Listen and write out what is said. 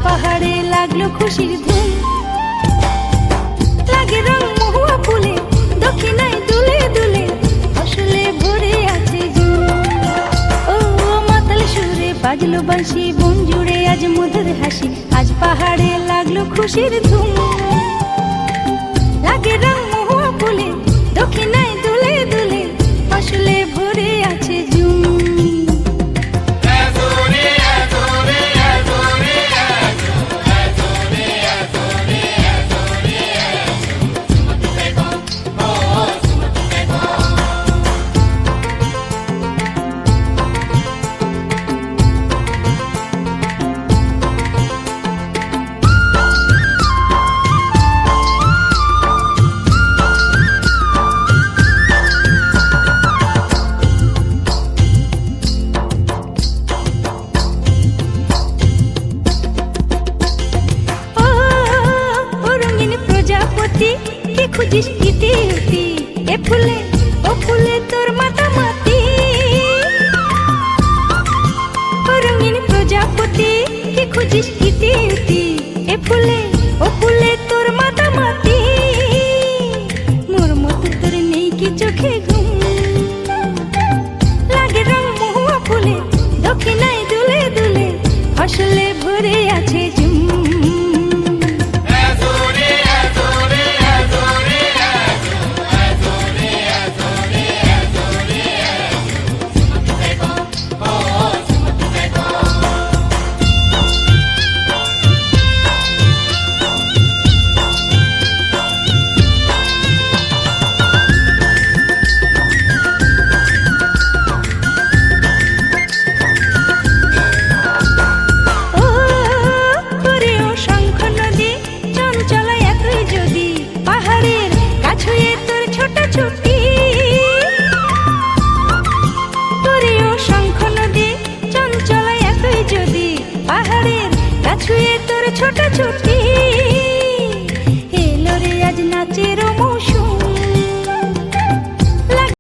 পাহাড়ে লাগলো খুশির ধুম। লাগে রং মহুয়া ফুলে দক্ষিণায় দুলে দুলে, ফসলে ভরে আছে জুম। ও মাতাল সুরে বাজলো বাঁশি, বন জুড়ে আজ মধুর হাসি, আজ পাহাড়ে লাগলো খুশির ধুম। লাগে রং মহুয়া ফুলে দক্ষিণায় দুলে দুলে, ফসলে ভরে আছে জুম। কে খুঁজিস ইতি ইতি, এ ফুলে ও ফুলে তোর মাতামাতি। ও রঙিন প্রজাপতি, কে খুঁজিস ইতি ইতি, এ ফুলে ও ফুলে